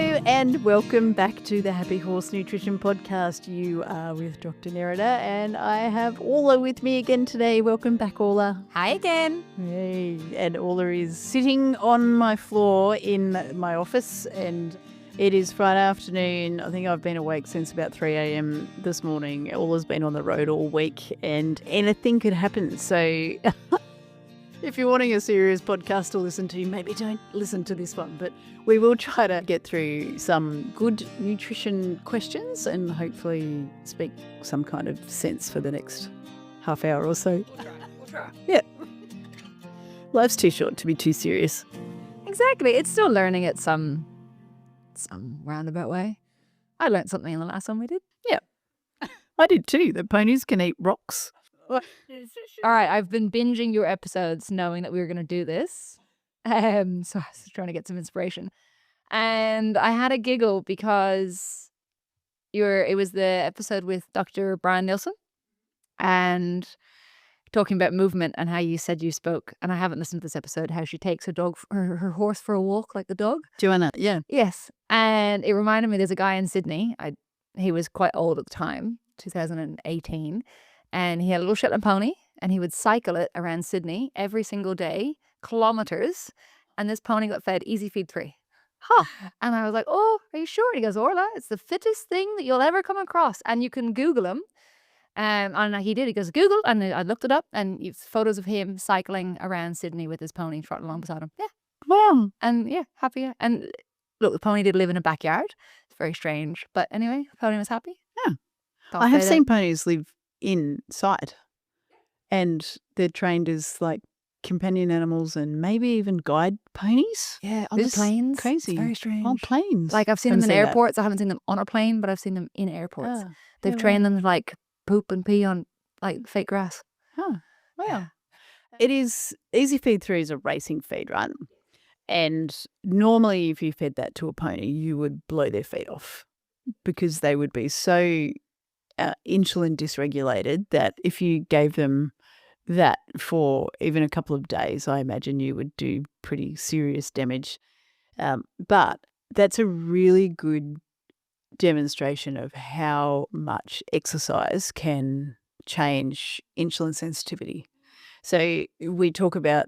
and welcome back to the Happy Horse Nutrition Podcast. You are with Dr Nerida and I have Orla with me again today. Welcome back, Orla. Hi again. Hey, and Orla is sitting on my floor in my office and it is Friday afternoon. I think I've been awake since about 3 a.m. this morning. Orla's been on the road all week and anything could happen. So if you're wanting a serious podcast to listen to, maybe don't listen to this one, but we will try to get through some good nutrition questions and hopefully speak some kind of sense for the next half hour or so. We'll try. Yeah. Life's too short to be too serious. Exactly. It's still learning it some roundabout way. I learned something in the last one we did. Yeah. I did too. The ponies can eat rocks. All right, I've been binging your episodes knowing that we were going to do this. So I was trying to get some inspiration. And I had a giggle because it was the episode with Dr. Brian Nielsen and talking about movement and how you said you spoke, and I haven't listened to this episode, how she takes her horse for a walk like the dog. Joanna, yeah. Yes. And it reminded me, there's a guy in Sydney, he was quite old at the time, 2018, and he had a little Shetland pony and he would cycle it around Sydney every single day, kilometers, and this pony got fed Easy Feed 3. Huh. And I was like, oh, are you sure? And he goes, Orla, it's the fittest thing that you'll ever come across. And you can Google him. And he did. He goes, Google. And I looked it up and it's photos of him cycling around Sydney with his pony trotting along beside him. Yeah. Wow. And yeah, happy. And look, the pony did live in a backyard. It's very strange. But anyway, the pony was happy. Yeah. I have seen ponies live inside and they're trained as like companion animals and maybe even guide ponies. Yeah, on the planes. Crazy. It's very strange. On planes. Like I've seen them in airports. I haven't seen them on a plane, but I've seen them in airports. They've trained them to like poop and pee on like fake grass. Huh. Wow. It is, Easy Feed 3 is a racing feed, right? And normally if you fed that to a pony, you would blow their feet off because they would be so insulin dysregulated that if you gave them that for even a couple of days, I imagine you would do pretty serious damage. But that's a really good demonstration of how much exercise can change insulin sensitivity. So we talk about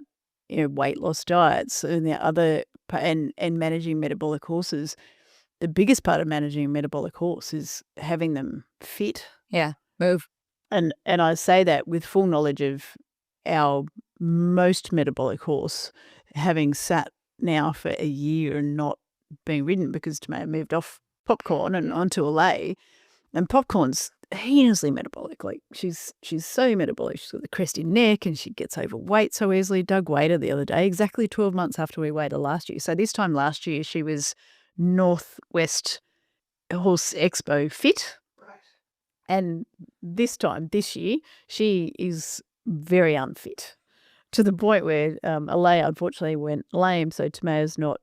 weight loss diets and the other and managing metabolic horses. The biggest part of managing a metabolic horse is having them fit. Yeah, move. And I say that with full knowledge of our most metabolic horse having sat now for a year and not being ridden because Tomato moved off Popcorn and onto a lay. And Popcorn's heinously metabolic. Like she's so metabolic. She's got the cresty neck and she gets overweight so easily. Doug weighed her the other day, exactly 12 months after we weighed her last year. So this time last year she was Northwest Horse Expo fit. Right. And this year, she is very unfit to the point where Alea unfortunately went lame. So Tomato's not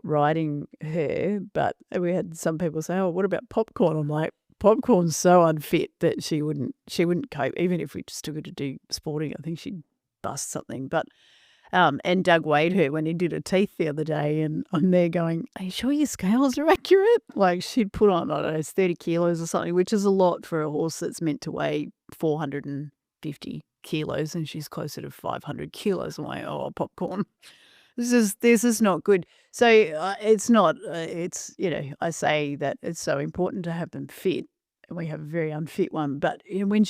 riding her. But we had some people say, oh, what about Popcorn? I'm like, Popcorn's so unfit that she wouldn't cope. Even if we just took her to do sporting, I think she'd bust something. But and Doug weighed her when he did her teeth the other day, and I'm there going, are you sure your scales are accurate? Like she'd put on, I don't know, 30 kilos or something, which is a lot for a horse that's meant to weigh 450 kilos, and she's closer to 500 kilos. I'm like, oh, Popcorn, this is not good. So it's not, it's, I say that it's so important to have them fit, and we have a very unfit one. But when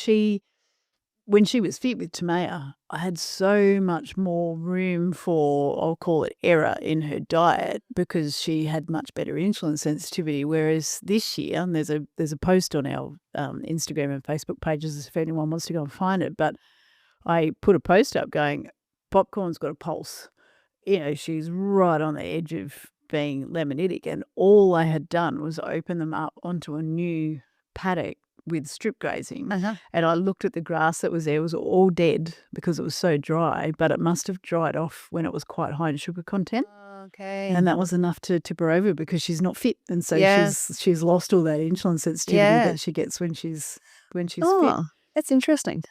she was fit with Tamaya, I had so much more room for, I'll call it error in her diet because she had much better insulin sensitivity. Whereas this year, and there's a post on our Instagram and Facebook pages if anyone wants to go and find it, but I put a post up going, Popcorn's got a pulse. She's right on the edge of being laminitic, and all I had done was open them up onto a new paddock with strip grazing. And I looked at the grass that was there. It was all dead because it was so dry, but it must have dried off when it was quite high in sugar content. Okay. And that was enough to tip her over because she's not fit. And so she's lost all that insulin sensitivity that she gets when she's fit. That's interesting.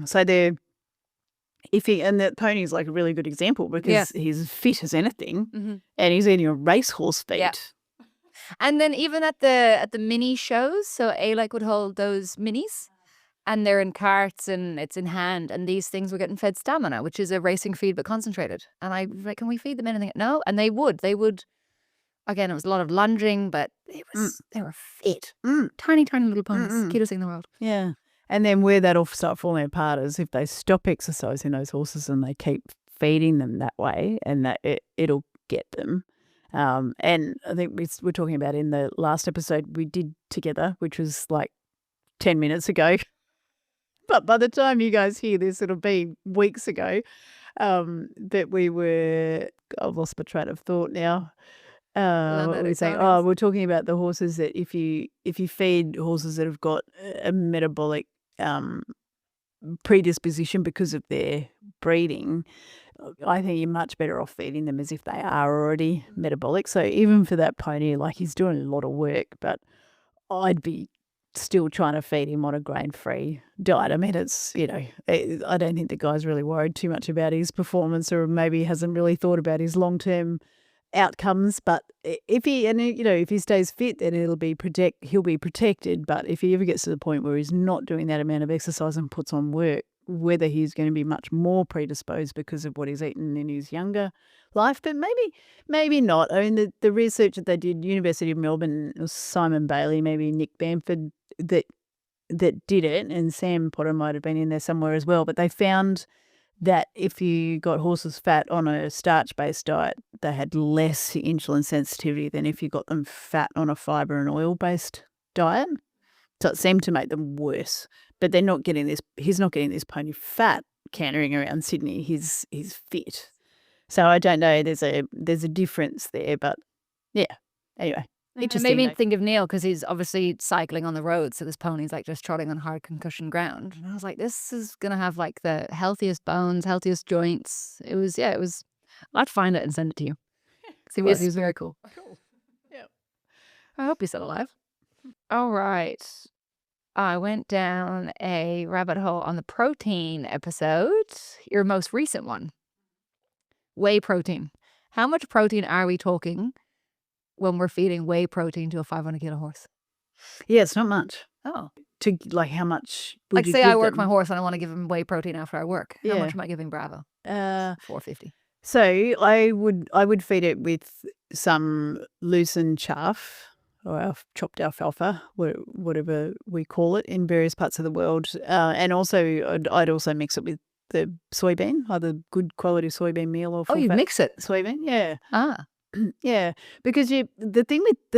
So they're and the pony's like a really good example because he's fit as anything and he's eating a racehorse feed. And then even at the mini shows, so A-like would hold those minis and they're in carts and it's in hand, and these things were getting fed stamina, which is a racing feed but concentrated. And I was like, can we feed them anything? No. And they would. Again, it was a lot of lunging, but they were fit. Tiny, tiny little ponies. Cutest thing in the world. Yeah. And then where that'll start falling apart is if they stop exercising those horses and they keep feeding them that way, and that it'll get them. And I think we were talking about in the last episode we did together, which was like 10 minutes ago. But by the time you guys hear this, it'll be weeks ago that we were, I've lost my train of thought now. What were we saying? Oh, we're talking about the horses that if you feed horses that have got a metabolic predisposition because of their breeding, I think you're much better off feeding them as if they are already metabolic. So even for that pony, like he's doing a lot of work, but I'd be still trying to feed him on a grain-free diet. I mean, it's, I don't think the guy's really worried too much about his performance, or maybe hasn't really thought about his long-term outcomes. But if he stays fit, then he'll be protected. But if he ever gets to the point where he's not doing that amount of exercise and puts on work, whether he's going to be much more predisposed because of what he's eaten in his younger life, but maybe not. I mean, the research that they did, University of Melbourne, it was Simon Bailey, maybe Nick Bamford that did it, and Sam Potter might have been in there somewhere as well. But they found that if you got horses fat on a starch-based diet, they had less insulin sensitivity than if you got them fat on a fibre and oil-based diet. So it seemed to make them worse. But they're not getting this. He's not getting this pony fat cantering around Sydney. He's fit. So I don't know. There's a difference there. But yeah. Anyway, it made me think of Neil, because he's obviously cycling on the road. So this pony's like just trotting on hard concussion ground. And I was like, this is gonna have like the healthiest bones, healthiest joints. It was. I'd find it and send it to you. See what he was very cool. Cool. Yeah. I hope he's still alive. All right. I went down a rabbit hole on the protein episode, your most recent one. Whey protein. How much protein are we talking when we're feeding whey protein to a 500 kilo horse? Yeah, it's not much. Oh. To like how much would like you say give I work them? my horse and I want to give him whey protein after I work. How Yeah. much am I giving Bravo? 450. So I would feed it with some leucine chaff or chopped alfalfa, whatever we call it in various parts of the world. And also I'd also mix it with the soybean, either good quality soybean meal or full you fat mix it? soybean. Yeah. Ah. Yeah, because the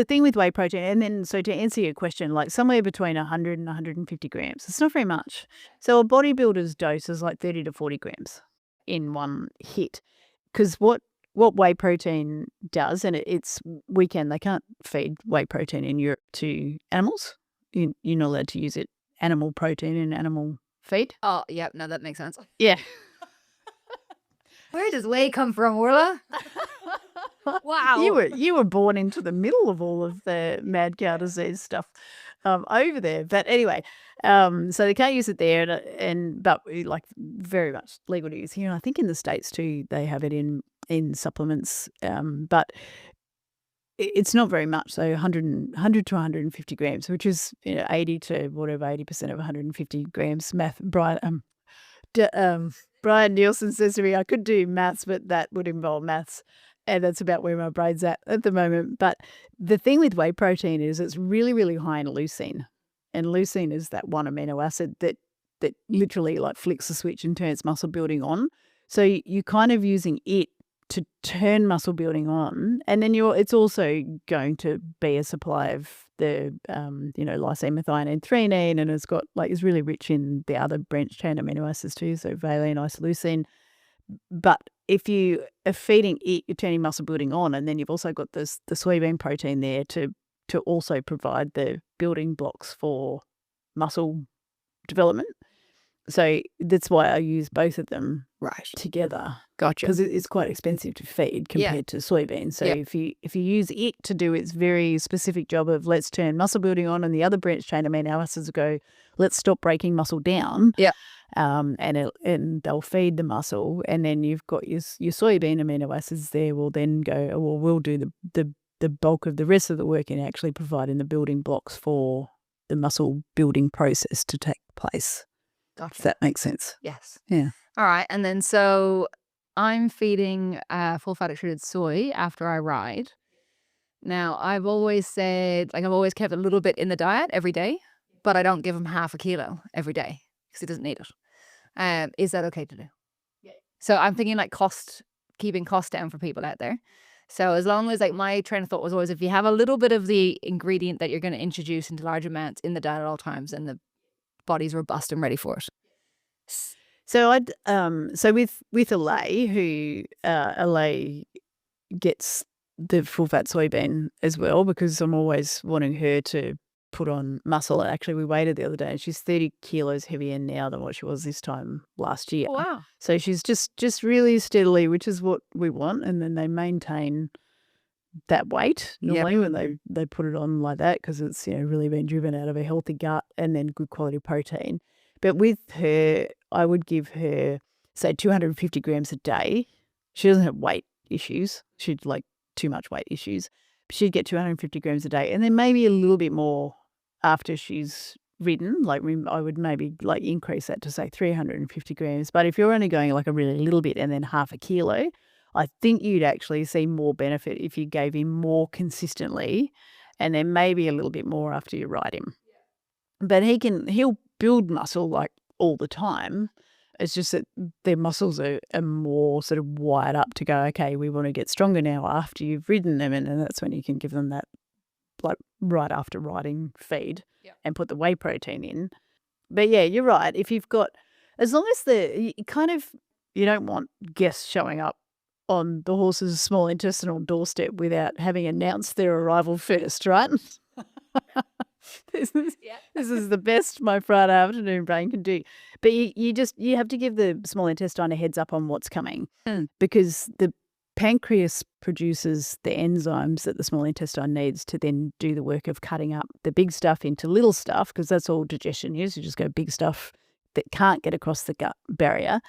thing with whey protein, and then so to answer your question, like somewhere between 100 and 150 grams, it's not very much. So a bodybuilder's dose is like 30 to 40 grams in one hit. Because what whey protein does, and it's weekend, they can't feed whey protein in Europe to animals. You're not allowed to use it, animal protein in animal feed. Oh, yeah, no, that makes sense. Yeah. Where does whey come from, Orla? Wow. You were born into the middle of all of the mad cow disease stuff over there. But anyway, so they can't use it there, but like very much legal to use here. And I think in the States too, they have it in supplements. But it's not very much. So 100 to 150 grams, which is 80 to whatever, 80% of 150 grams. Math, Brian Nielsen says to me, I could do maths, but that would involve maths. And that's about where my brain's at the moment. But the thing with whey protein is it's really, really high in leucine. And leucine is that one amino acid that literally like flicks the switch and turns muscle building on. So you're kind of using it to turn muscle building on. And then it's also going to be a supply of the, lysine, methionine, threonine. And it's really rich in the other branched chain amino acids too. So valine, isoleucine. But if you are feeding it, you're turning muscle building on, and then you've also got the soybean protein there to also provide the building blocks for muscle development. So that's why I use both of them together. Gotcha. Because it's quite expensive to feed compared to soybean. So if you use it to do its very specific job of let's turn muscle building on, and the other branch chain amino acids go, let's stop breaking muscle down. Yeah. And they'll feed the muscle, and then you've got your soybean amino acids there will then go, we'll do the the bulk of the rest of the work in actually providing the building blocks for the muscle building process to take place. Gotcha. If that makes sense. Yes. Yeah. All right. And then so I'm feeding full fat extruded soy after I ride. Now, I've always said, like, I've always kept a little bit in the diet every day, but I don't give him half a kilo every day because he doesn't need it. Is that okay to do? Yeah. So I'm thinking like keeping costs down for people out there. So as long as, like, my train of thought was always, if you have a little bit of the ingredient that you're going to introduce into large amounts in the diet at all times, and the body's robust and ready for it. So I'd so with Orla, who Orla gets the full fat soybean as well, because I'm always wanting her to put on muscle. Actually, we weighed her the other day and she's 30 kilos heavier now than what she was this time last year. Oh, wow. So she's just really steadily, which is what we want, and then they maintain that weight normally when they put it on like that, because it's, really been driven out of a healthy gut and then good quality protein. But with her, I would give her, say, 250 grams a day. She doesn't have weight issues. She'd like too much weight issues. She'd get 250 grams a day, and then maybe a little bit more after she's ridden. Like, I would maybe like increase that to, say, 350 grams. But if you're only going like a really little bit and then half a kilo, I think you'd actually see more benefit if you gave him more consistently, and then maybe a little bit more after you ride him. But he'll build muscle like all the time. It's just that their muscles are more sort of wired up to go, okay, we want to get stronger now after you've ridden them, and that's when you can give them that, like, right after riding feed and put the whey protein in. But yeah, you're right. If you've got, as long as you don't want guests showing up on the horse's small intestinal doorstep without having announced their arrival first, right? This is the best my Friday afternoon brain can do. But you have to give the small intestine a heads up on what's coming, because the pancreas produces the enzymes that the small intestine needs to then do the work of cutting up the big stuff into little stuff, because that's all digestion is. You just go big stuff that can't get across the gut barrier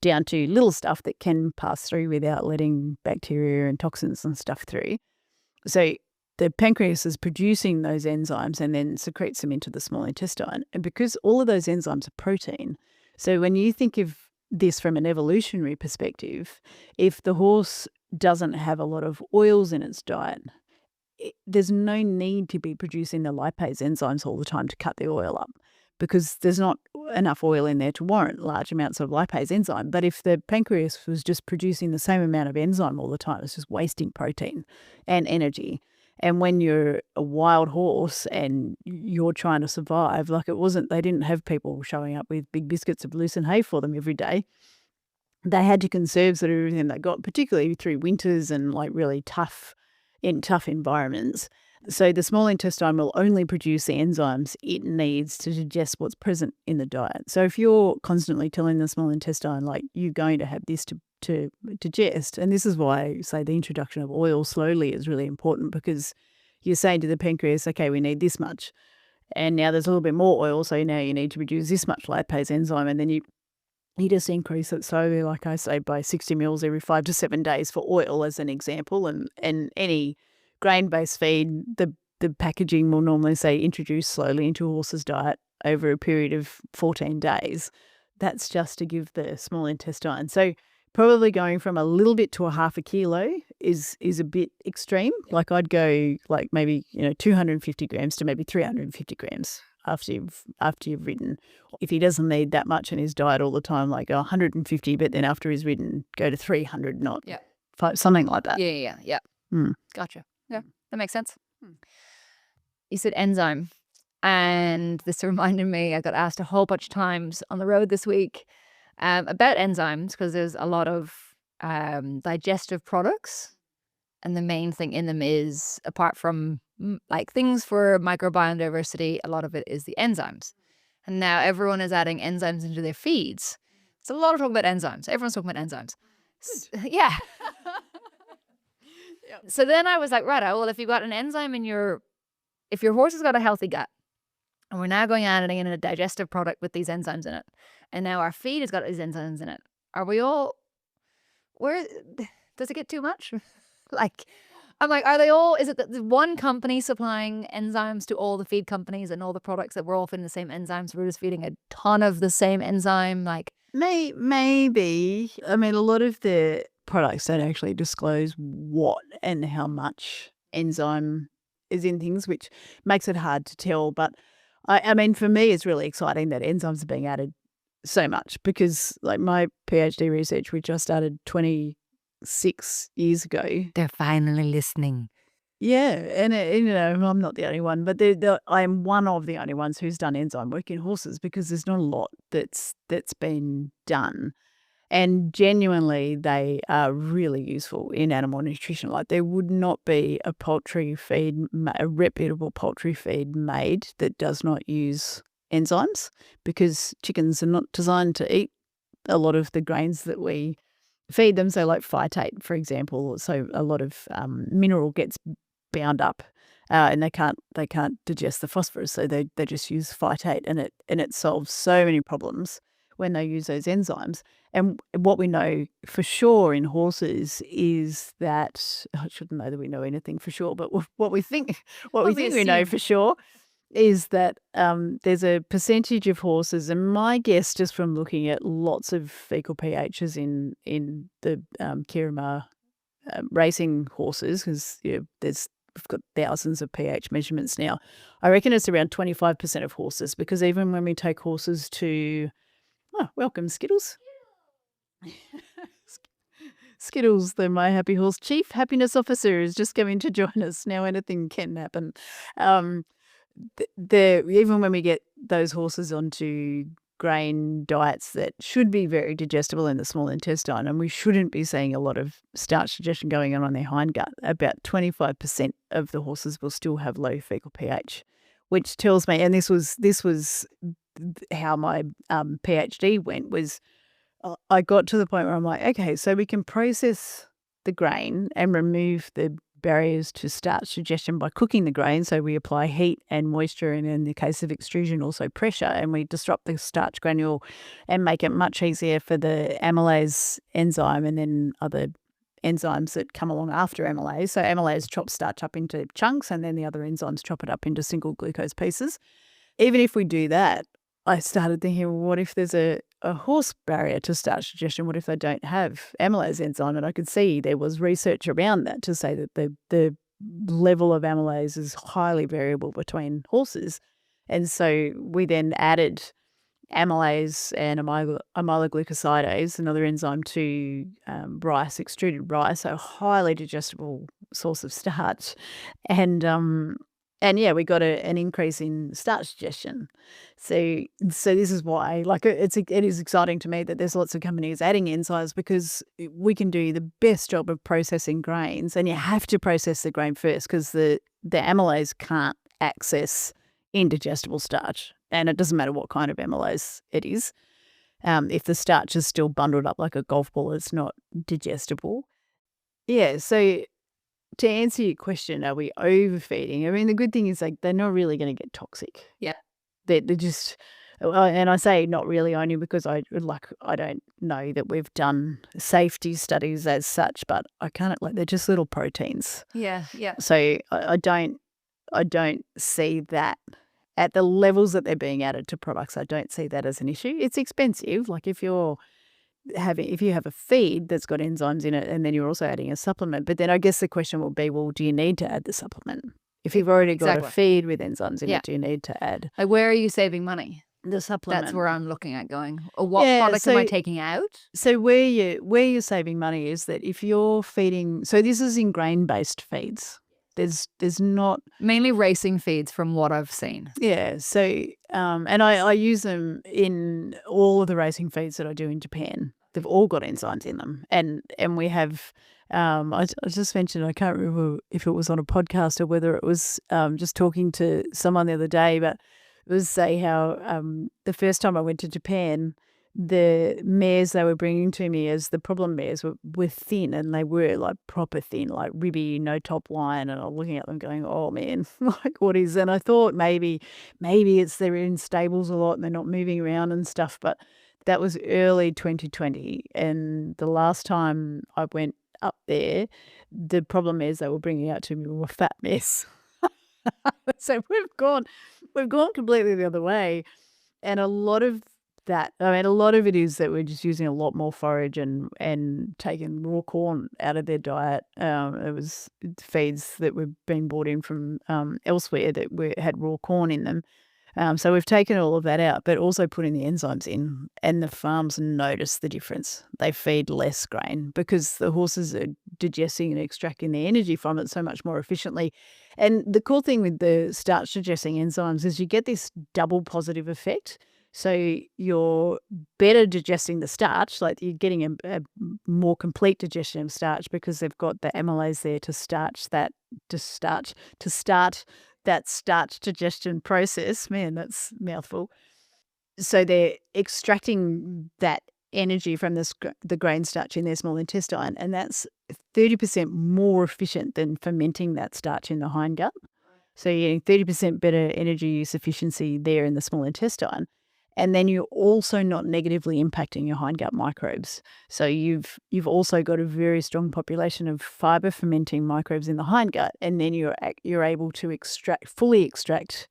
down to little stuff that can pass through without letting bacteria and toxins and stuff through. So the pancreas is producing those enzymes and then secretes them into the small intestine. And because all of those enzymes are protein, so when you think of this from an evolutionary perspective, if the horse doesn't have a lot of oils in its diet, there's no need to be producing the lipase enzymes all the time to cut the oil up, because there's not enough oil in there to warrant large amounts of lipase enzyme. But if the pancreas was just producing the same amount of enzyme all the time, it's just wasting protein and energy. And when you're a wild horse and you're trying to survive, like, they didn't have people showing up with big biscuits of leucine hay for them every day. They had to conserve sort of everything they got, particularly through winters and like really tough environments. So the small intestine will only produce the enzymes it needs to digest what's present in the diet. So if you're constantly telling the small intestine, like, you're going to have this to digest, and this is why I say the introduction of oil slowly is really important, because you're saying to the pancreas, okay, we need this much, and now there's a little bit more oil, so now you need to produce this much lipase enzyme, and then you just increase it slowly, like I say, by 60 mils every 5 to 7 days for oil as an example. And any grain-based feed, the packaging will normally say introduce slowly into a horse's diet over a period of 14 days. That's just to give the small intestine. So probably going from a little bit to a half a kilo is a bit extreme. Like, I'd go like maybe 250 grams to maybe 350 grams after you've ridden. If he doesn't need that much in his diet all the time, like 150, but then after he's ridden, go to 300, not 5, something like that. Yeah. Gotcha. Yeah, that makes sense. You said enzyme, and this reminded me, I got asked a whole bunch of times on the road this week about enzymes, because there's a lot of digestive products, and the main thing in them is, apart from like things for microbiome diversity, a lot of it is the enzymes. And now everyone is adding enzymes into their feeds. So a lot of talk about enzymes. Everyone's talking about enzymes. Yeah. So then I was like, right, well, if you've got an enzyme if your horse has got a healthy gut, and we're now going adding in a digestive product with these enzymes in it, and now our feed has got these enzymes in it, where does it get too much? Like, I'm like, are they all, is it the one company supplying enzymes to all the feed companies and all the products that we're all feeding the same enzymes? We're just feeding a ton of the same enzyme. Like, maybe. I mean, a lot of the products don't actually disclose what and how much enzyme is in things, which makes it hard to tell. But I mean, for me, it's really exciting that enzymes are being added so much because, like, my PhD research, which I started 26 years ago. they're finally listening. Yeah, and I'm not the only one, but I am one of the only ones who's done enzyme work in horses because there's not a lot that's been done. And genuinely, they are really useful in animal nutrition. Like, there would not be a poultry feed, a reputable poultry feed made that does not use enzymes, because chickens are not designed to eat a lot of the grains that we feed them. So, like phytate, for example, so a lot of mineral gets bound up, and they can't digest the phosphorus, so they just use phytate, and it solves so many problems when they use those enzymes. And what we know for sure in horses is that, I shouldn't know that we know anything for sure, but what we think we know for sure is that there's a percentage of horses, and my guess, just from looking at lots of fecal pHs in the Kirima racing horses, because we've got thousands of pH measurements now. I reckon it's around 25% of horses, because even when we take horses to, welcome Skittles. Skittles, the My Happy Horse Chief Happiness Officer, is just coming to join us. Now anything can happen. Even when we get those horses onto grain diets that should be very digestible in the small intestine, and we shouldn't be seeing a lot of starch digestion going on their hindgut, about 25% of the horses will still have low fecal pH, which tells me, and this was how my PhD went, was I got to the point where I'm like, okay, so we can process the grain and remove the barriers to starch digestion by cooking the grain. So we apply heat and moisture, and in the case of extrusion, also pressure, and we disrupt the starch granule and make it much easier for the amylase enzyme and then other enzymes that come along after amylase. So amylase chops starch up into chunks, and then the other enzymes chop it up into single glucose pieces. Even if we do that, I started thinking, well, what if there's a horse barrier to starch digestion? What if they don't have amylase enzyme? And I could see there was research around that to say that the level of amylase is highly variable between horses. And so we then added amylase and amyloglucosidase, another enzyme, to rice, extruded rice, a highly digestible source of starch. And yeah, we got an increase in starch digestion. So this is why, like, it is exciting to me that there's lots of companies adding enzymes, because we can do the best job of processing grains, and you have to process the grain first, because the amylase can't access indigestible starch, and it doesn't matter what kind of amylase it is. If the starch is still bundled up like a golf ball, it's not digestible. Yeah, so to answer your question, are we overfeeding? I mean, the good thing is, like, they're not really going to get toxic. Yeah. They're just, and I say not really only because I don't know that we've done safety studies as such, but I can't, like, they're just little proteins. Yeah. So I don't see that at the levels that they're being added to products. I don't see that as an issue. It's expensive. Like, if you have a feed that's got enzymes in it, and then you're also adding a supplement. But then I guess the question will be, well, do you need to add the supplement? If you've already got a feed with enzymes in it, do you need to add? Like, where are you saving money? The supplement. That's where I'm looking at going. Or what products am I taking out? So where you're saving money is that if you're feeding, so this is in grain-based feeds. There's not mainly racing feeds from what I've seen. Yeah. So and I use them in all of the racing feeds that I do in Japan. They've all got enzymes in them, and we have. I just mentioned, I can't remember if it was on a podcast or whether it was just talking to someone the other day, but it was say how the first time I went to Japan, the mares they were bringing to me as the problem mares were thin, and they were like proper thin, like ribby, no top line, and I'm looking at them going, oh man, like, what is? And I thought maybe it's they're in stables a lot and they're not moving around and stuff, but that was early 2020, and the last time I went up there. The problem is they were bringing out too more fat mess. So we've gone completely the other way. And a lot of that, I mean, a lot of it is that we're just using a lot more forage and taking raw corn out of their diet. It was feeds that were being brought in from elsewhere that had raw corn in them. So we've taken all of that out, but also putting the enzymes in, and the farms notice the difference. They feed less grain because the horses are digesting and extracting the energy from it so much more efficiently. And the cool thing with the starch digesting enzymes is you get this double positive effect. So you're better digesting the starch, like you're getting a more complete digestion of starch because they've got the amylase there to start that starch digestion process. Man, that's a mouthful. So they're extracting that energy from the grain starch in their small intestine, and that's 30% more efficient than fermenting that starch in the hindgut. So you're getting 30% better energy use efficiency there in the small intestine. And then you're also not negatively impacting your hindgut microbes. So you've also got a very strong population of fiber fermenting microbes in the hindgut, and then you're able to fully extract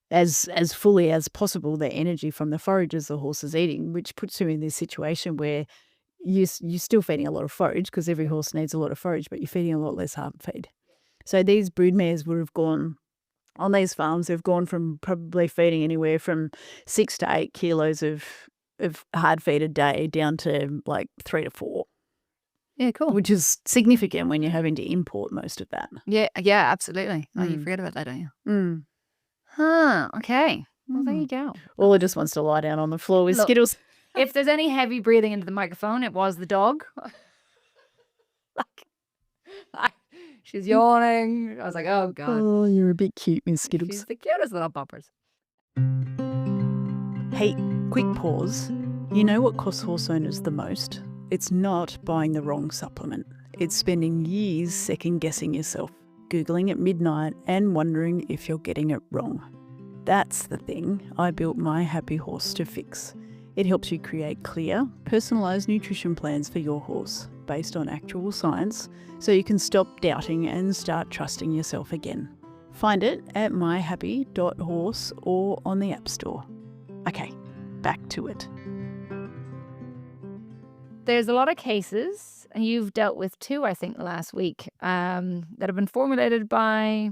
as fully as possible the energy from the forages the horse is eating, which puts you in this situation where you're still feeding a lot of forage because every horse needs a lot of forage, but you're feeding a lot less hard feed. So these broodmares would have gone on these farms. They've gone from probably feeding anywhere from 6 to 8 kilos of hard feed a day down to like 3 to 4. Yeah, cool. Which is significant when you're having to import most of that. Yeah, absolutely. Oh, you forget about that, don't you? Mm. Huh, okay. Well, there you go. Orla just wants to lie down on the floor with Look, Skittles. If there's any heavy breathing into the microphone, it was the dog. She's yawning. I was like, oh, God. Oh, you're a bit cute, Miss Skittles. She's the cutest little bumpers. Hey, quick pause. You know what costs horse owners the most? It's not buying the wrong supplement. It's spending years second-guessing yourself, Googling at midnight and wondering if you're getting it wrong. That's the thing I built My Happy Horse to fix. It helps you create clear, personalised nutrition plans for your horse based on actual science, so you can stop doubting and start trusting yourself again. Find it at myhappy.horse or on the App Store. Okay, back to it. There's a lot of cases, and you've dealt with 2, I think, last week, that have been formulated by,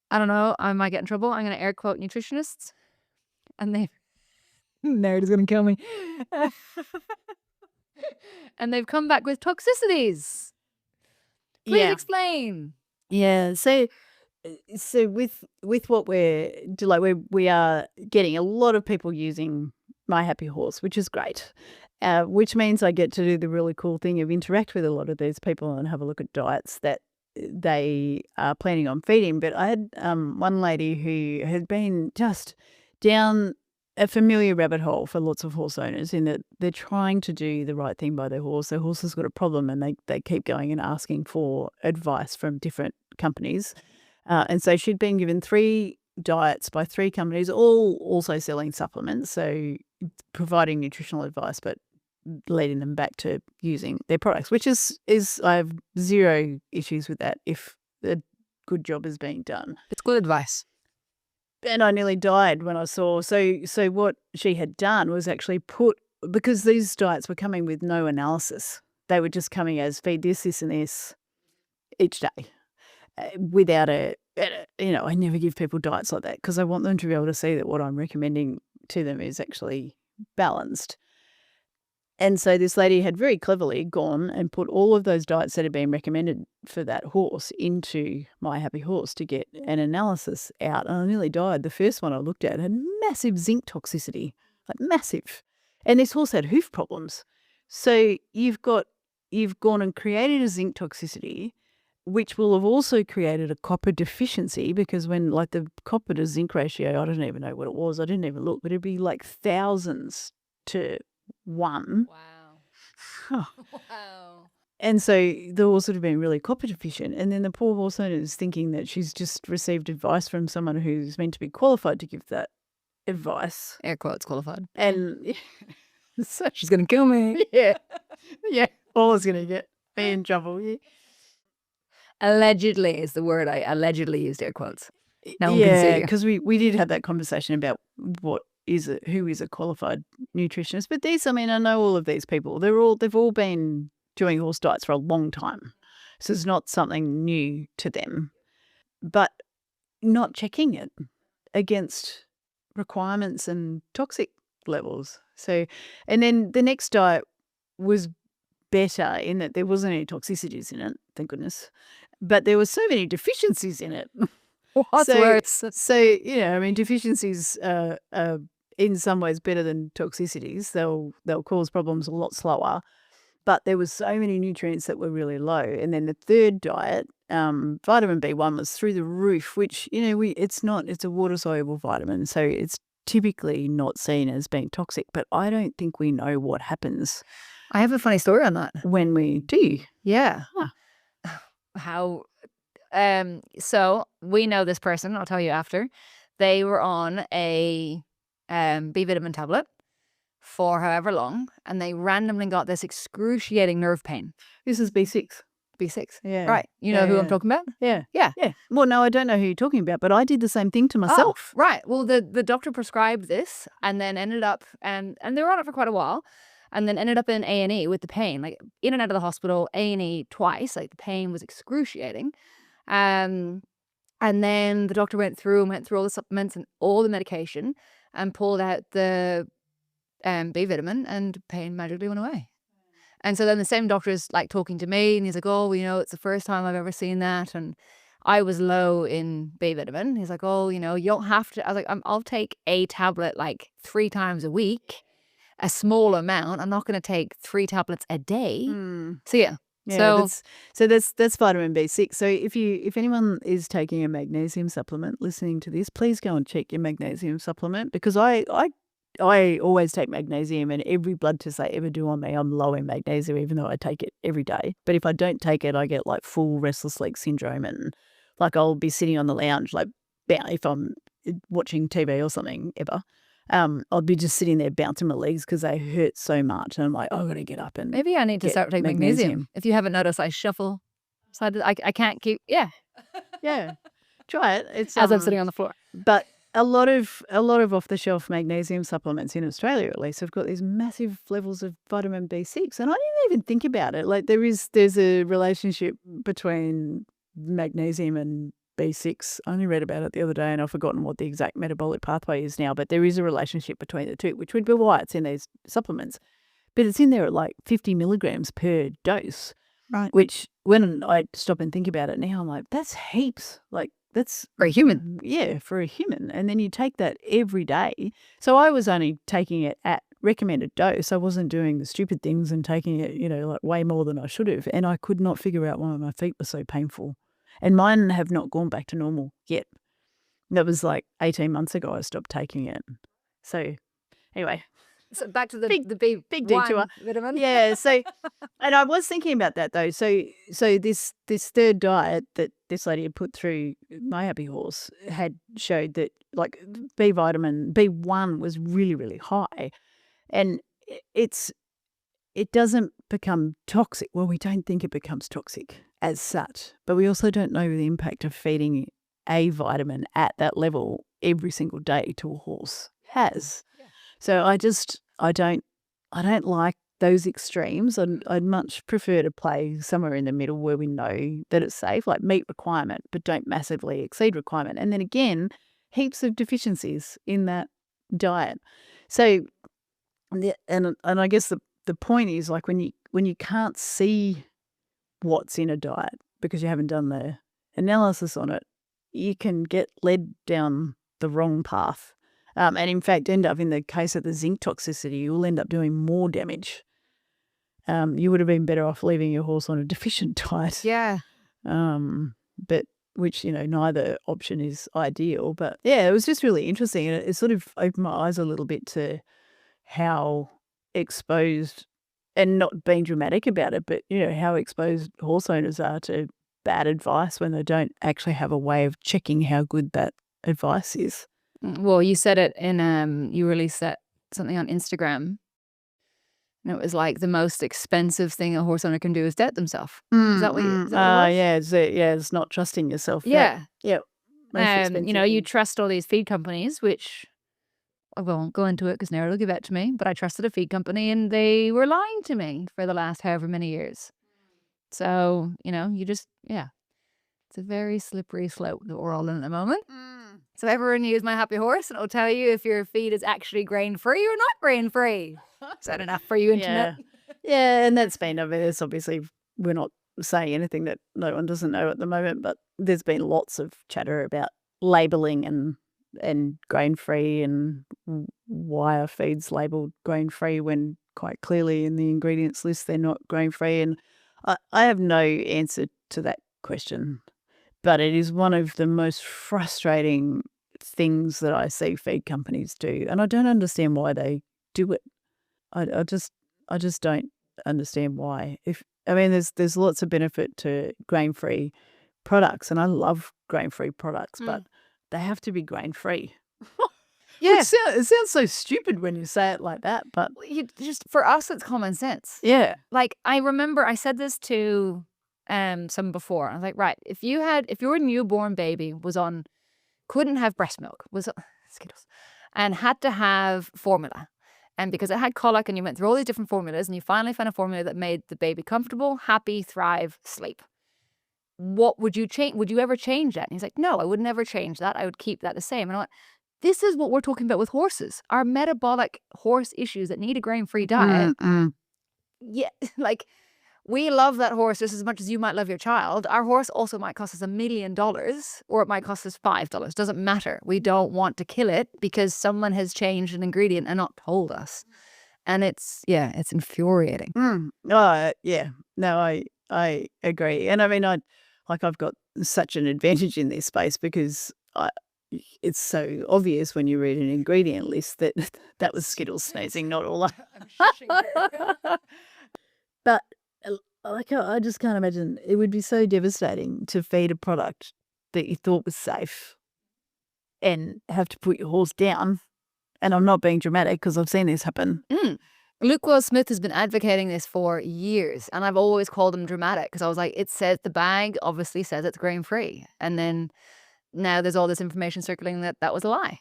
I don't know, I might get in trouble. I'm going to air quote nutritionists. And Nerida's going to kill me. And they've come back with toxicities. Please explain. Yeah, so with what we're doing, we are getting a lot of people using My Happy Horse, which is great. Which means I get to do the really cool thing of interact with a lot of these people and have a look at diets that they are planning on feeding. But I had one lady who had been just down a familiar rabbit hole for lots of horse owners, in that they're trying to do the right thing by their horse. Their horse has got a problem and they keep going and asking for advice from different companies. And so she'd been given 3 diets by 3 companies, all also selling supplements, so providing nutritional advice, but leading them back to using their products, which is I have 0 issues with that if a good job is being done. It's good advice. And I nearly died when I saw. So what she had done was actually because these diets were coming with no analysis. They were just coming as feed this, this, and this each day, without I never give people diets like that because I want them to be able to see that what I'm recommending to them is actually balanced. And so this lady had very cleverly gone and put all of those diets that had been recommended for that horse into My Happy Horse to get an analysis out. And I nearly died. The first one I looked at had massive zinc toxicity, like massive. And this horse had hoof problems. So you've gone and created a zinc toxicity, which will have also created a copper deficiency, because when like the copper to zinc ratio, I don't even know what it was. I didn't even look, but it'd be like 1000s to 1. Wow. Wow. And so the horse would have been really copper deficient. And then the poor horse owner is thinking that she's just received advice from someone who's meant to be qualified to give that advice. Air quotes qualified. And so she's going to kill me. Yeah. All is going to get be in trouble. Yeah. Allegedly is the word I allegedly used, air quotes. No one can see Yeah, you. because we did have that conversation about who is a qualified nutritionist. But these, I mean, I know all of these people. They've all been doing horse diets for a long time, so it's not something new to them. But not checking it against requirements and toxic levels. So, and then the next diet was better in that there wasn't any toxicities in it, thank goodness. But there were so many deficiencies in it. What's worse? So, you know, I mean, deficiencies are in some ways better than toxicities. They'll cause problems a lot slower. But there was so many nutrients that were really low. And then the third diet, vitamin B1 was through the roof, which, you know, it's a water-soluble vitamin. So it's typically not seen as being toxic. But I don't think we know what happens I have a funny story on that. when we do. Yeah. Huh. How so we know this person, I'll tell you after. They were on a B vitamin tablet for however long, and they randomly got this excruciating nerve pain. This is B6. B6. Yeah. Right. You know who I'm talking about? Yeah. Yeah. Yeah. Well, no, I don't know who you're talking about, but I did the same thing to myself. Oh, right. Well, the doctor prescribed this and then ended up, and they were on it for quite a while, and then ended up in A&E with the pain, like in and out of the hospital, A&E twice. Like the pain was excruciating. And then the doctor went through all the supplements and all the medication and pulled out the B vitamin, and pain magically went away. And so then the same doctor is like talking to me, and he's like, oh, you know, it's the first time I've ever seen that. And I was low in B vitamin. He's like, oh, you know, you don't have to. I was like, I'll take a tablet like 3 times a week, a small amount. I'm not going to take 3 tablets a day. So yeah. Yeah, that's vitamin B6. So if anyone is taking a magnesium supplement, listening to this, please go and check your magnesium supplement, because I always take magnesium, and every blood test I ever do on me, I'm low in magnesium, even though I take it every day. But if I don't take it, I get like full restless leg syndrome, and like I'll be sitting on the lounge, like if I'm watching TV or something ever. I'll be just sitting there bouncing my legs because they hurt so much, and I'm like, I've got to get up and maybe I need to start taking magnesium. If you haven't noticed, I shuffle. So I can't keep. Yeah. Try it. It's as I'm sitting on the floor. But a lot of off the shelf magnesium supplements in Australia, at least, have got these massive levels of vitamin B6, and I didn't even think about it. Like there's a relationship between magnesium and B6. I only read about it the other day, and I've forgotten what the exact metabolic pathway is now, but there is a relationship between the two, which would be why it's in these supplements. But it's in there at like 50 milligrams per dose. Right. Which, when I stop and think about it now, I'm like, that's heaps. Like, that's for a human. Yeah, for a human. And then you take that every day. So I was only taking it at recommended dose. I wasn't doing the stupid things and taking it, you know, like way more than I should have. And I could not figure out why my feet were so painful. And mine have not gone back to normal yet. That was like 18 months ago I stopped taking it. So anyway. So back to the big detour. Vitamin. Yeah. So, and I was thinking about that though. So this third diet that this lady had put through my happy horse had showed that like B vitamin B1 was really, really high, and it doesn't become toxic. Well, we don't think it becomes toxic as such, but we also don't know the impact of feeding a vitamin at that level every single day to a horse has. Yeah. So I don't like those extremes. I'd much prefer to play somewhere in the middle where we know that it's safe, like meet requirement, but don't massively exceed requirement. And then again, heaps of deficiencies in that diet. So, and I guess the point is, like, when you can't see what's in a diet because you haven't done the analysis on it, you can get led down the wrong path. And in fact, end up in the case of the zinc toxicity, you'll end up doing more damage. You would have been better off leaving your horse on a deficient diet. Yeah. But which, you know, neither option is ideal. But yeah, it was just really interesting. And it sort of opened my eyes a little bit to how exposed, and not being dramatic about it, but, you know, how exposed horse owners are to bad advice when they don't actually have a way of checking how good that advice is. Well, you said it in, you released something on Instagram And it was like the most expensive thing a horse owner can do is debt themselves. Is that what it was? It's not trusting yourself. Yeah. Yeah. You trust all these feed companies, which I won't go into it because Nerida will give it to me, but I trusted a feed company and they were lying to me for the last however many years. So, you just, it's a very slippery slope that we're all in at the moment. So everyone use My Happy Horse and it'll tell you if your feed is actually grain-free or not grain-free. Is that enough for you, internet? Yeah, and that's been, it's obviously, we're not saying anything that no one doesn't know at the moment, but there's been lots of chatter about labelling and grain-free and why are feeds labelled grain-free when quite clearly in the ingredients list they're not grain-free. And I have no answer to that question, but it is one of the most frustrating things that I see feed companies do, and I don't understand why they do it. I just don't understand why. There's lots of benefit to grain-free products, and I love grain-free products, but they have to be grain-free. Yeah, it sounds so stupid when you say it like that, but for us, it's common sense. Yeah, like I remember I said this to some before. I was like, right, if your newborn baby couldn't have breast milk, was Skittles, and had to have formula. And because it had colic and you went through all these different formulas and you finally found a formula that made the baby comfortable, happy, thrive, sleep. What would you change? Would you ever change that? And he's like, no, I would never change that. I would keep that the same. And I'm like, this is what we're talking about with horses. Our metabolic horse issues that need a grain-free diet. Yeah, like we love that horse just as much as you might love your child. Our horse also might cost us $1 million or it might cost us $5. Doesn't matter. We don't want to kill it because someone has changed an ingredient and not told us. And it's infuriating. Oh, yeah. No, I agree. And I've got such an advantage in this space because it's so obvious when you read an ingredient list that was Skittles sneezing, not Orla. But I just can't imagine. It would be so devastating to feed a product that you thought was safe and have to put your horse down. And I'm not being dramatic because I've seen this happen. Luke Smith has been advocating this for years, and I've always called him dramatic because I was like, it says the bag obviously says it's grain-free. And then now there's all this information circulating that was a lie.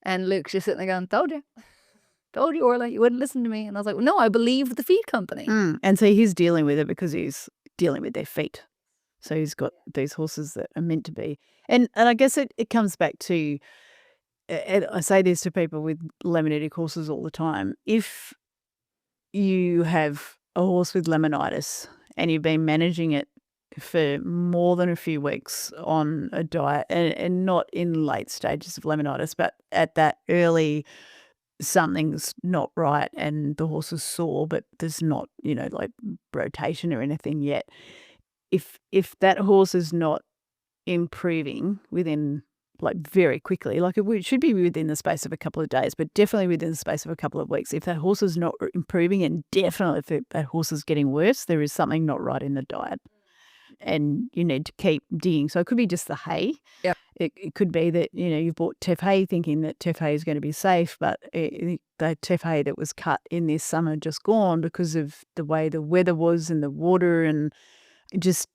And Luke's just sitting there going, told you, Orla, you wouldn't listen to me. And I was like, well, no, I believe the feed company. And so he's dealing with it because he's dealing with their feet. So he's got these horses that are meant to be. And I guess it comes back to, and I say this to people with laminitic horses all the time, if you have a horse with laminitis and you've been managing it for more than a few weeks on a diet and not in late stages of laminitis, but at that early something's not right and the horse is sore, but there's not, like rotation or anything yet. If that horse is not improving within very quickly, it should be within the space of a couple of days, but definitely within the space of a couple of weeks. If that horse is not improving and definitely if that horse is getting worse, there is something not right in the diet. And you need to keep digging. So it could be just the hay. Yep. It could be that, you've bought teff hay thinking that teff hay is going to be safe, but the teff hay that was cut in this summer just gone because of the way the weather was and the water and just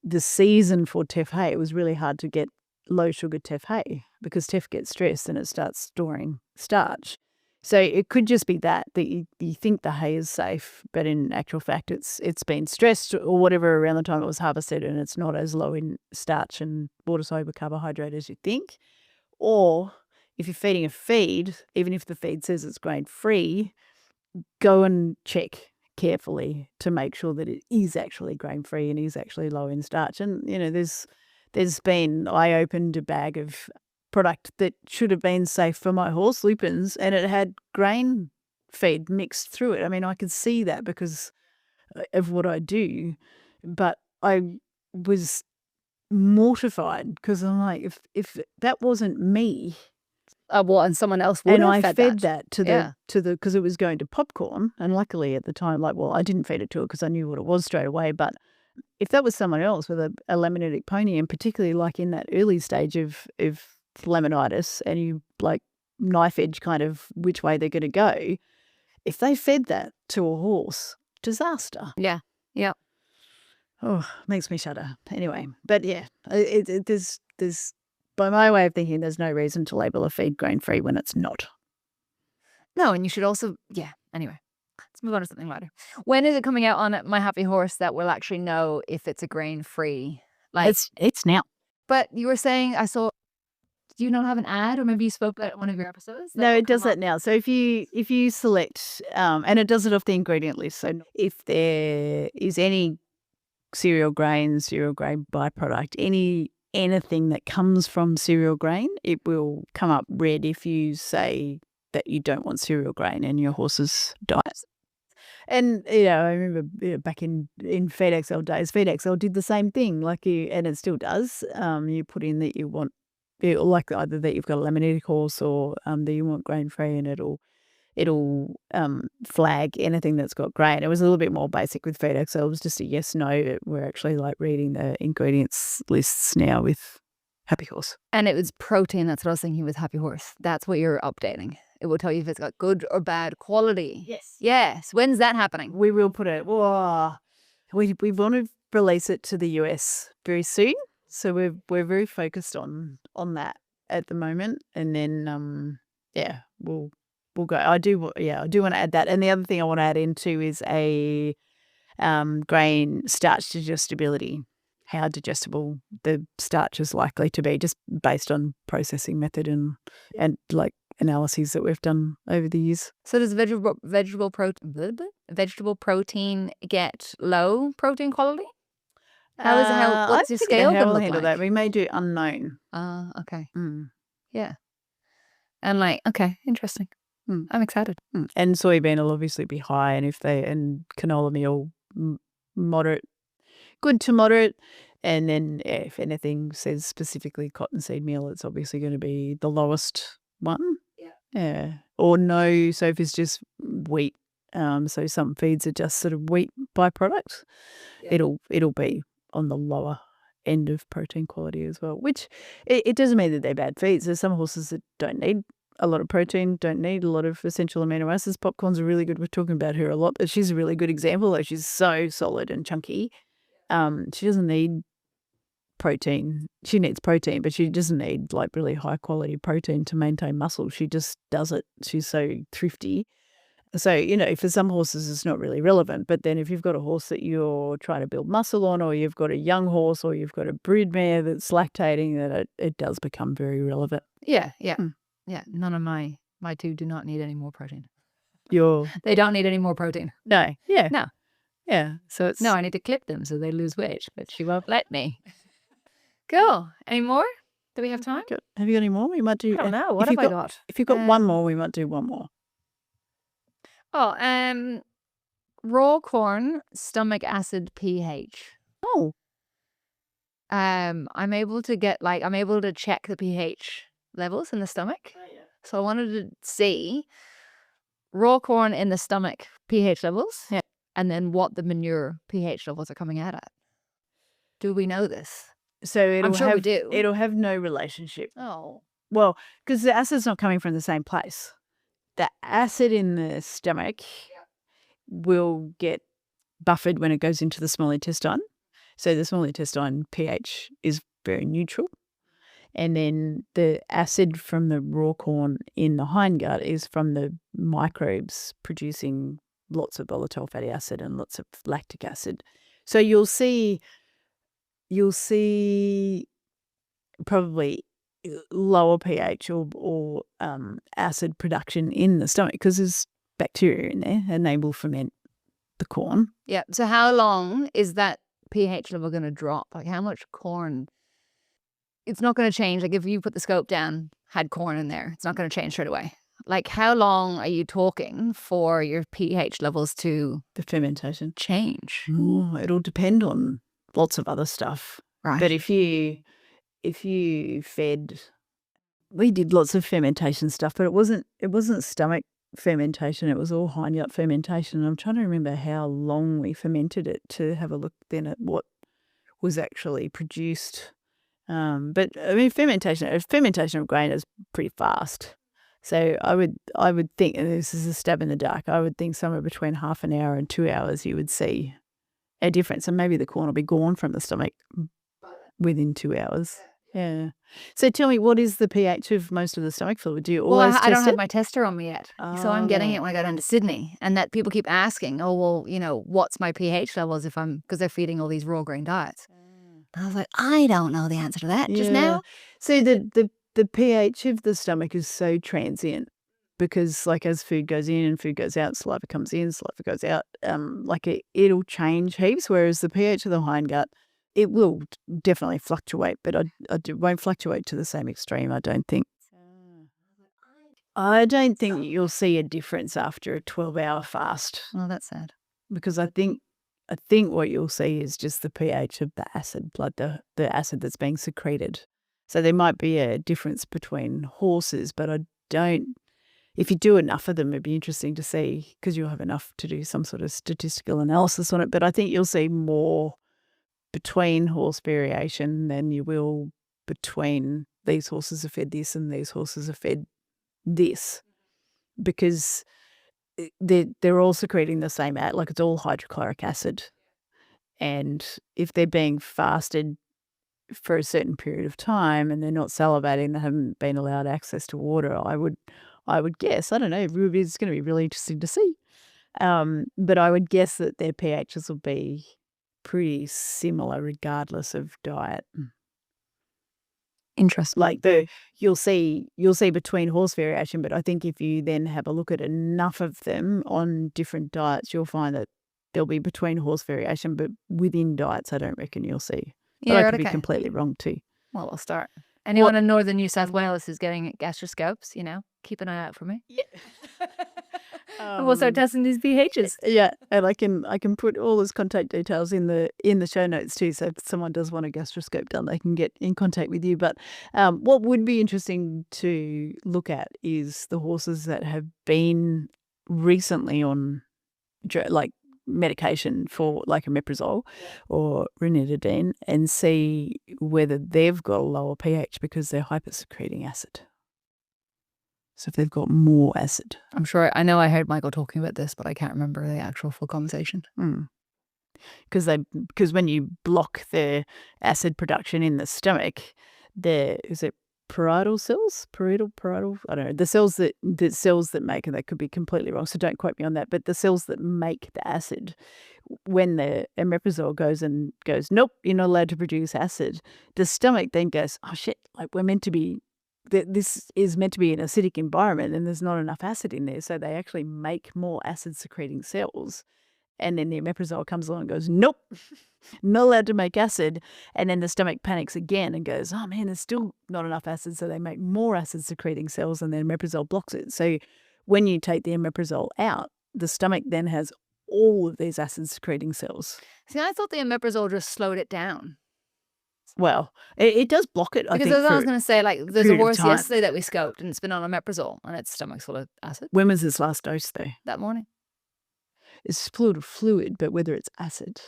the season for teff hay. It was really hard to get low sugar teff hay because teff gets stressed and it starts storing starch. So it could just be that you think the hay is safe, but in actual fact it's been stressed or whatever around the time it was harvested and it's not as low in starch and water-soluble carbohydrate as you think. Or if you're feeding a feed, even if the feed says it's grain-free, go and check carefully to make sure that it is actually grain-free and is actually low in starch. And, I opened a bag of product that should have been safe for my horse, lupins, and it had grain feed mixed through it. I could see that because of what I do, but I was mortified because I'm like, if that wasn't me, and someone else would have fed that to the because it was going to popcorn, and luckily at the time, I didn't feed it to it because I knew what it was straight away, but if that was someone else with a laminitic pony, and particularly in that early stage of laminitis, and you knife edge kind of which way they're going to go, if they fed that to a horse, disaster. Yeah. Yeah. Oh, makes me shudder. Anyway, but yeah, there's by my way of thinking, there's no reason to label a feed grain-free when it's not. No, and you should also, anyway, let's move on to something lighter. When is it coming out on My Happy Horse that we'll actually know if it's a grain-free? Like, It's now. but you were saying, I saw, do you not have an ad, or maybe you spoke about it in one of your episodes? No, it does that now. So if you select, and it does it off the ingredient list. So if there is any cereal grain byproduct, anything that comes from cereal grain, it will come up red if you say that you don't want cereal grain in your horse's diet. And I remember back in FedExL days, FedExL did the same thing. And it still does. You put in that you want, like either that you've got a laminated horse or that you want grain free, and it'll flag anything that's got grain. It was a little bit more basic with FedExL. It was just a yes, no. We're actually reading the ingredients lists now with Happy Horse. And it was protein. That's what I was thinking with Happy Horse. That's what you're updating. It will tell you if it's got good or bad quality. Yes. Yes. When's that happening? We will put it. We want to release it to the US very soon. So we're very focused on that at the moment. And then we'll go. I do want to add that. And the other thing I want to add into is a grain starch digestibility. How digestible the starch is likely to be, just based on processing method and analyses that we've done over the years. So does vegetable protein get low protein quality? What's your scale how gonna we'll look handle like? that? We may do unknown. Okay. Mm. Yeah. And okay, interesting. I'm excited. And soybean will obviously be high, and canola meal moderate, good to moderate. And then if anything says specifically cottonseed meal, it's obviously going to be the lowest one. Yeah. Or no, so if it's just wheat, so some feeds are just sort of wheat byproduct, it'll be on the lower end of protein quality as well, which it doesn't mean that they're bad feeds. There's some horses that don't need a lot of protein, don't need a lot of essential amino acids. Popcorn's are really good. We're talking about her a lot, but she's a really good example. Like, she's so solid and chunky. She doesn't need protein. She needs protein, but she doesn't need really high quality protein to maintain muscle. She just does it. She's so thrifty. So, for some horses it's not really relevant, but then if you've got a horse that you're trying to build muscle on, or you've got a young horse, or you've got a brood mare that's lactating, then it does become very relevant. Yeah. None of my two do not need any more protein. They don't need any more protein. No. Yeah. No. Yeah. So it's... No, I need to clip them so they lose weight, but she won't let me. Cool. Any more? Do we have time? Have you got any more? We might do... I don't know. What have I got? If you've got one more, we might do one more. Raw corn, stomach acid pH. Oh. I'm able to check the pH levels in the stomach. Oh, yeah. So I wanted to see raw corn in the stomach pH levels. Yeah. And then what the manure pH levels are coming out at. Do we know this? So I'm sure we do. It'll have no relationship. Oh. Well, because the acid's not coming from the same place. The acid in the stomach will get buffered when it goes into the small intestine. So the small intestine pH is very neutral. And then the acid from the raw corn in the hindgut is from the microbes producing lots of volatile fatty acid and lots of lactic acid. So you'll see probably lower pH or acid production in the stomach, because there's bacteria in there and they will ferment the corn. Yeah. So how long is that pH level going to drop? Like, how much corn? It's not going to change. Like, if you put the scope down, had corn in there, it's not going to change straight away. Like, how long are you talking for your pH levels to The fermentation. change? It'll depend on lots of other stuff. Right. But if you fed, we did lots of fermentation stuff, but it wasn't stomach fermentation. It was all hindgut fermentation. I'm trying to remember how long we fermented it to have a look then at what was actually produced. But I mean, fermentation of grain is pretty fast. So I would think, and this is a stab in the dark, I would think somewhere between half an hour and 2 hours you would see a difference, and maybe the corn will be gone from the stomach within 2 hours. Yeah. So tell me, what is the pH of most of the stomach fluid? Do you Well, always I don't test have it? my tester on me yet. So I'm getting it when I go down to Sydney. And that people keep asking, oh, well, you know, what's my pH levels if because they're feeding all these raw grain diets. And I was like, I don't know the answer to that just now. So the pH of the stomach is so transient because, like, as food goes in and food goes out, saliva comes in, saliva goes out. It'll change heaps. Whereas the pH of the hindgut, it will definitely fluctuate, but it won't fluctuate to the same extreme. I don't think. I don't think you'll see a difference after a 12-hour fast. Oh, that's sad. Because I think what you'll see is just the pH of the acid blood, the acid that's being secreted. So there might be a difference between horses, but I don't. If you do enough of them, it'd be interesting to see, because you'll have enough to do some sort of statistical analysis on it. But I think you'll see more between horse variation than you will between these horses are fed this and these horses are fed this, because they're all secreting the same like it's all hydrochloric acid. And if they're being fasted for a certain period of time and they're not salivating, they haven't been allowed access to water, I would guess, I don't know, it's going to be really interesting to see. But I would guess that their pHs will be pretty similar regardless of diet. Interesting. Like you'll see between horse variation, but I think if you then have a look at enough of them on different diets, you'll find that there'll be between horse variation, but within diets, I don't reckon you'll see. But I could be completely wrong too. Well, I'll start. Anyone in northern New South Wales who's getting gastroscopes, keep an eye out for me. Yeah. And we'll start testing these pHs. Yeah, and I can put all those contact details in the show notes too. So if someone does want a gastroscope done, they can get in contact with you. But what would be interesting to look at is the horses that have been recently on like medication for like omeprazole or ranitidine, and see whether they've got a lower pH because they're hypersecreting acid. So if they've got more acid. I'm sure, I know I heard Michael talking about this, but I can't remember the actual full conversation. Because when you block the acid production in the stomach, is it parietal cells? Parietal? I don't know. The cells that make, and they could be completely wrong, so don't quote me on that, but the cells that make the acid, when the omeprazole goes, nope, you're not allowed to produce acid, the stomach then goes, oh shit, like this is meant to be an acidic environment and there's not enough acid in there. So they actually make more acid secreting cells. And then the omeprazole comes along and goes, nope, not allowed to make acid. And then the stomach panics again and goes, oh man, there's still not enough acid. So they make more acid secreting cells and then omeprazole blocks it. So when you take the omeprazole out, the stomach then has all of these acid secreting cells. See, I thought the omeprazole just slowed it down. Well, it does block it, I think. Because I was going to say, like, there's a horse yesterday that we scoped and it's been on omeprazole and its stomach's full of acid. When was its last dose, though? That morning. It's fluid, but whether it's acid,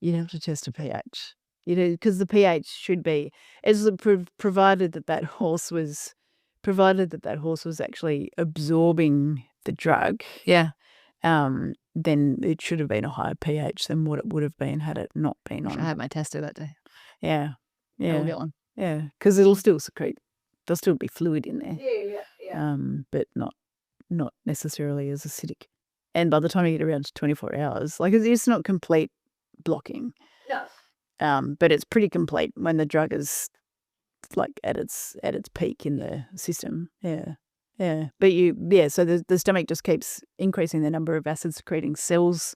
you'd have to test a pH. Because the pH should be, as provided that horse was actually absorbing the drug. Yeah. Then it should have been a higher pH than what it would have been had it not been on. I had my tester that day. Yeah. We'll get one. Yeah, because it'll still secrete. There'll still be fluid in there. Yeah. But not necessarily as acidic. And by the time you get around to 24 hours, like, it's not complete blocking. No. But it's pretty complete when the drug is like at its peak in the system. Yeah. Yeah. But so the stomach just keeps increasing the number of acid secreting cells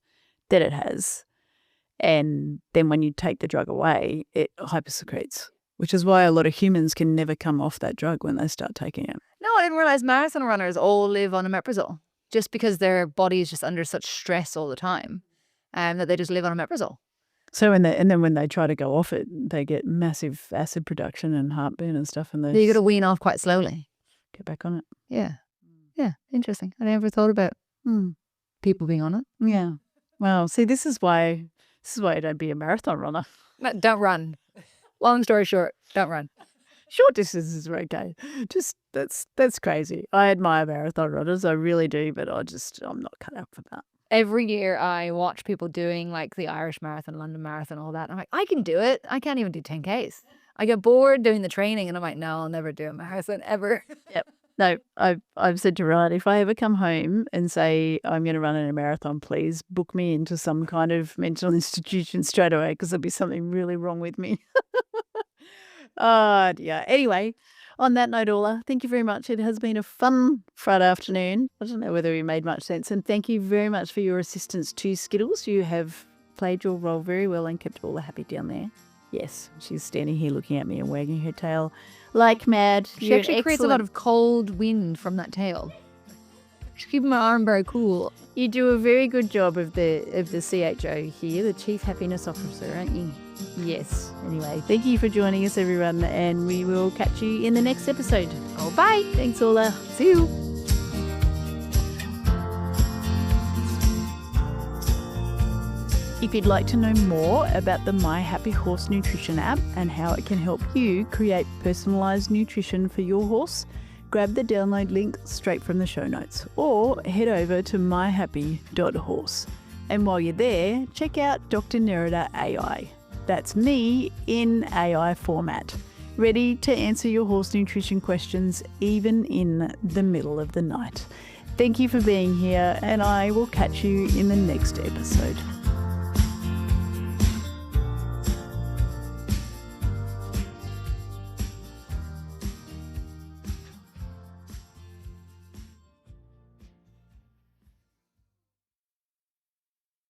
that it has. And then when you take the drug away, it hypersecretes, which is why a lot of humans can never come off that drug when they start taking it. No, I didn't realize marathon runners all live on omeprazole just because their body is just under such stress all the time, that they just live on omeprazole. So and then when they try to go off it, they get massive acid production and heartburn and stuff. And you got to wean off quite slowly. Get back on it. Yeah. Yeah. Interesting. I never thought about people being on it. Yeah. Well, see, this is why you don't be a marathon runner. Don't run. Long story short, don't run. Short distances are okay. Just that's crazy. I admire marathon runners, I really do, but I'm not cut out for that. Every year I watch people doing like the Irish Marathon, London Marathon, all that. And I'm like, I can do it. I can't even do 10Ks. I get bored doing the training and I'm like, no, I'll never do a marathon ever. Yep. No, I've said to Ryan, if I ever come home and say I'm going to run in a marathon, please book me into some kind of mental institution straight away, because there'll be something really wrong with me. Yeah. Anyway, on that note, Orla, thank you very much. It has been a fun Friday afternoon. I don't know whether we made much sense. And thank you very much for your assistance to Skittles. You have played your role very well and kept Orla happy down there. Yes, she's standing here looking at me and wagging her tail like mad. She actually creates a lot of cold wind from that tail. She's keeping my arm very cool. You do a very good job of the CHO here, the Chief Happiness Officer, aren't you? Yes. Anyway, thank you for joining us, everyone, and we will catch you in the next episode. Oh, bye. Thanks, Orla. See you. If you'd like to know more about the My Happy Horse Nutrition app and how it can help you create personalised nutrition for your horse, grab the download link straight from the show notes or head over to myhappy.horse. And while you're there, check out Dr Nerida AI. That's me in AI format, ready to answer your horse nutrition questions even in the middle of the night. Thank you for being here, and I will catch you in the next episode.